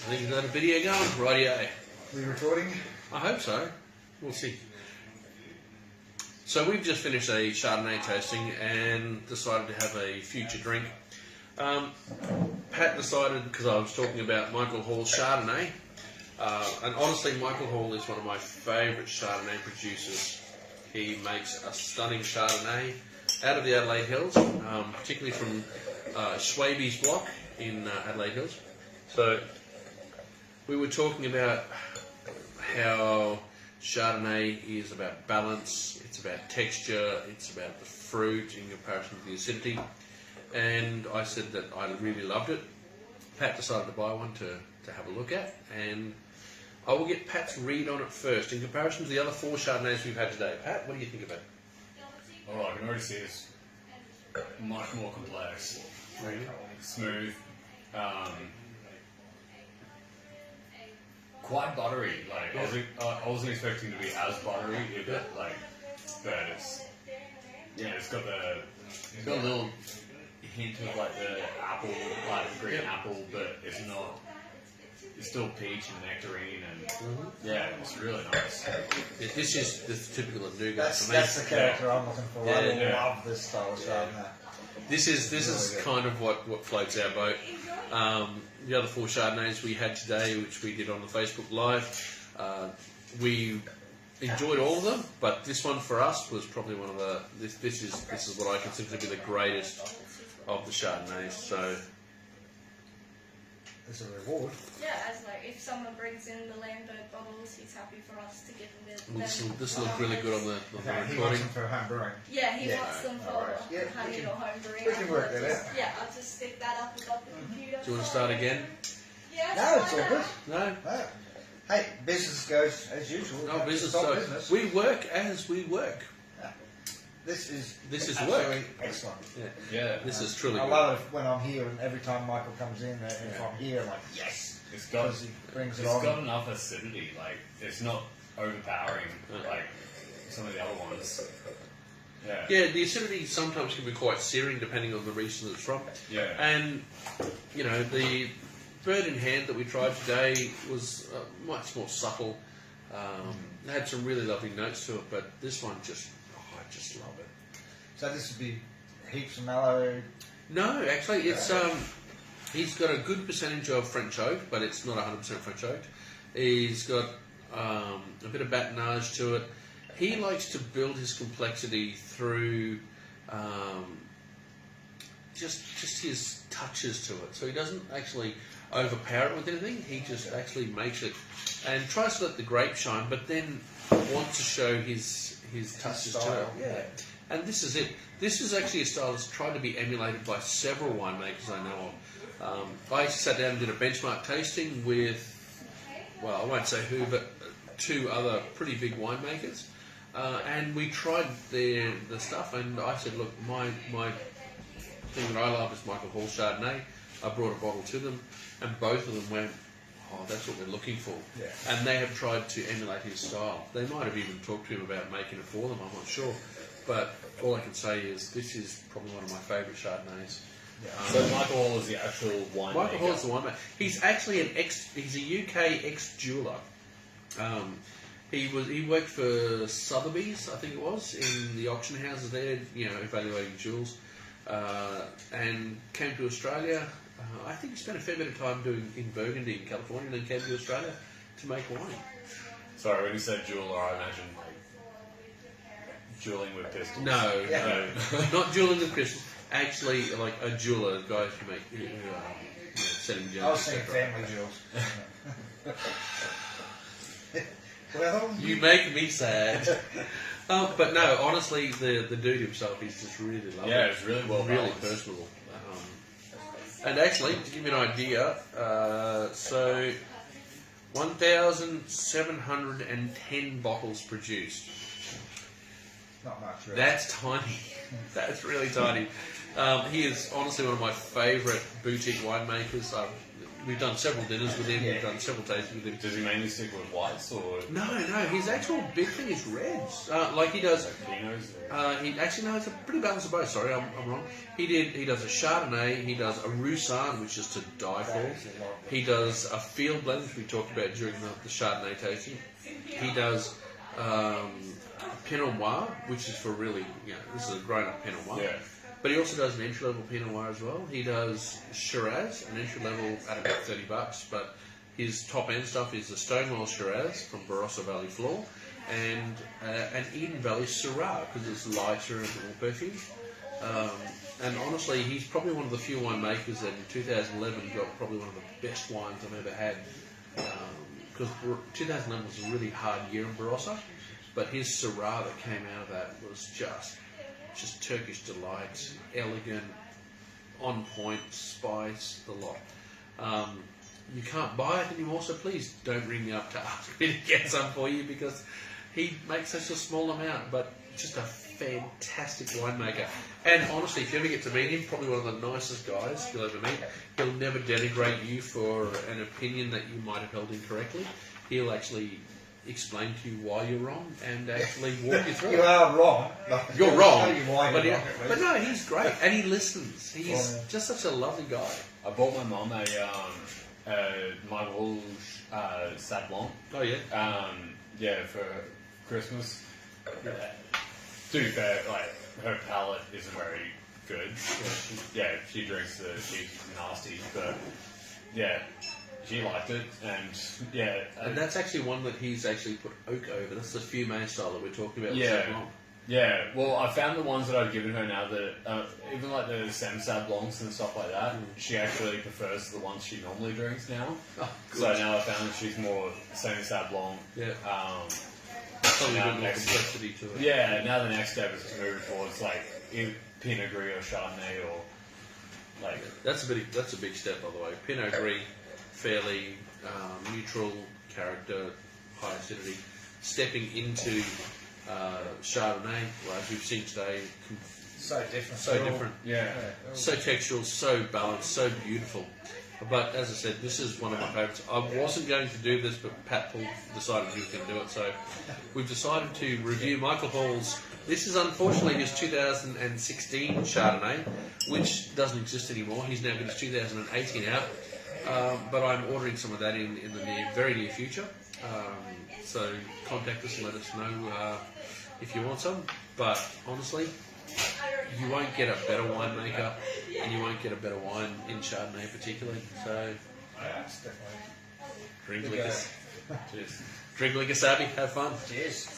I think we've got a video going. Rightio. We recording? I hope so. We'll see. So we've just finished a Chardonnay tasting and decided to have a future drink. Pat decided, because I was talking about Michael Hall's Chardonnay, and honestly Michael Hall is one of my favourite Chardonnay producers. He makes a stunning Chardonnay out of the Adelaide Hills, particularly from Schwabe's block in Adelaide Hills. So we were talking about how Chardonnay is about balance, it's about texture, it's about the fruit in comparison to the acidity. And I said that I really loved it. Pat decided to buy one to have a look at, and I will get Pat's read on it first. In comparison to the other 4 Chardonnays we've had today, Pat, what do you think about it? Oh, I can already see it's much more complex. Really? Smooth. Quite buttery. Like I wasn't expecting to be as buttery, but it's got a little hint of like the apple, like the green apple, but it's not. It's still peach and nectarine, and yeah, it's really nice. Yeah, this is the typical of nougat for me. That's the character I'm looking for. Yeah, I love this style of Chardonnay. This is kind of what floats our boat. The other 4 Chardonnays we had today, which we did on the Facebook Live, we enjoyed all of them, but this one for us was probably one of the. This is what I consider to be the greatest of the Chardonnays. So. It's a reward. Yeah, as like if someone brings in the Lambert bottles, he's happy for us to give them the. This will look really good on the He wants recording. them for home brewing. Yeah, he wants them for Yeah, honey or home brewing. we can work that out. Yeah, I'll just stick that up above the computer. Do you want to start again? Yeah, No, it's all good. No? No. Hey, business goes as usual. No, business. Stop So business. we work as we work. This is work. excellent. Yeah, This is truly I good. love it when I'm here, and every time Michael comes in, and if I'm here, I'm like, yes, it's got because he brings it it's on. got enough acidity. Like it's not overpowering like some of the other ones. Yeah. Yeah, the acidity sometimes can be quite searing depending on the region it's from. Yeah. And, you know, the bird in hand that we tried today was much more subtle. It had some really lovely notes to it, but this one I just love it. So this would be heaps of mallow. No, actually, it's he's got a good percentage of French oak, but it's not 100% French oak. He's got a bit of batonnage to it. He likes to build his complexity through just his touches to it. So he doesn't actually overpower it with anything. He just actually makes it and tries to let the grape shine, but then wants to show his touches to it. Yeah. And this is it. This is actually a style that's tried to be emulated by several winemakers I know of. I sat down and did a benchmark tasting with, well, I won't say who, but 2 other pretty big winemakers. And we tried the stuff, and I said, look, my thing that I love is Michael Hall Chardonnay. I brought a bottle to them, and both of them went, oh, that's what we're looking for. Yeah. And they have tried to emulate his style. They might have even talked to him about making it for them, I'm not sure. But all I can say is this is probably one of my favourite Chardonnays. Yeah. So Michael Hall is the actual winemaker. Michael Hall's the winemaker. He's actually he's a UK ex-jeweller. He worked for Sotheby's, I think it was, in the auction houses there, you know, evaluating jewels, and came to Australia. I think he spent a fair bit of time in Burgundy in California, and then came to Australia to make wine. Sorry, when you said jeweler, I imagine like dueling with pistols. No, Yeah. no, not jeweling with crystals. Actually, like a jeweler, guys who make setting gems. I was thinking family jewels. Well, You make me sad. But no, honestly, the dude himself, he's just really lovely. Yeah, it's really well really balanced. personable. And actually, to give you an idea, so 1,710 bottles produced. not much, really. That's tiny. That's really tiny. He is honestly one of my favourite boutique winemakers. we've done several dinners with him. We've done several tastings with him. Does he mainly stick with whites or No, his actual big thing is reds. Like he does. Pinots? He actually no, it's a pretty balance of both. Sorry, I'm wrong. He does a Chardonnay. He does a Roussanne, which is to die for. He does a field blend, which we talked about during the Chardonnay tasting. He does Pinot Noir, which is for really, this is a grown-up Pinot Noir. Yeah. But he also does an entry-level Pinot Noir as well. He does Shiraz, an entry-level at about $30, but his top-end stuff is the Stonewall Shiraz from Barossa Valley Floor and an Eden Valley Syrah, because it's lighter and more perfume. And honestly, he's probably one of the few winemakers that in 2011 got probably one of the best wines I've ever had. Because 2011 was a really hard year in Barossa, but his Syrah that came out of that was just Turkish delight, elegant, on point, spice, the lot. You can't buy it anymore, so please don't ring me up to ask me to get some for you, because he makes such a small amount, but just a fantastic winemaker. And honestly, if you ever get to meet him, probably one of the nicest guys you'll ever meet. He'll never denigrate you for an opinion that you might have held incorrectly. He'll actually explain to you why you're wrong and actually walk you through You it. are wrong. You're wrong, Tell you why but, you're wrong, but no, he's great and he listens. He's Yeah. just such a lovely guy. I bought my mum a Marble Sauv Blanc. Oh yeah. For Christmas. To be fair, like, her palate isn't very good. She drinks she's nasty, but yeah, she liked it, and And that's actually one that he's actually put oak over. That's the Fumé style that we're talking about. Yeah. With Sauv Blanc. yeah. Well, I found the ones that I've given her now that even like the Sauv Blancs and stuff like that, she actually prefers the ones she normally drinks now. Oh, So now I found that she's more Sauv Blanc. Yeah. Probably Now a bit more complexity to it. Yeah, now the next step is to move towards like Pinot Gris or Chardonnay or like That's a big step, by the way. Pinot Gris, fairly neutral character, high acidity. Stepping into Chardonnay, well, as we've seen today, So different. so different, yeah. so textural, so balanced, so beautiful. But as I said, this is one of my favourites. I wasn't going to do this, but Pat Paul decided he was going to do it, so we've decided to review Michael Hall's. This is unfortunately his 2016 Chardonnay, which doesn't exist anymore. He's now got his 2018 out, but I'm ordering some of that in the very near future. So contact us and let us know if you want some. But honestly, you won't get a better winemaker, and you won't get a better wine in Chardonnay particularly. So That's definitely. drink Good like go. Cheers. Drink like a Sabi, have fun. Cheers.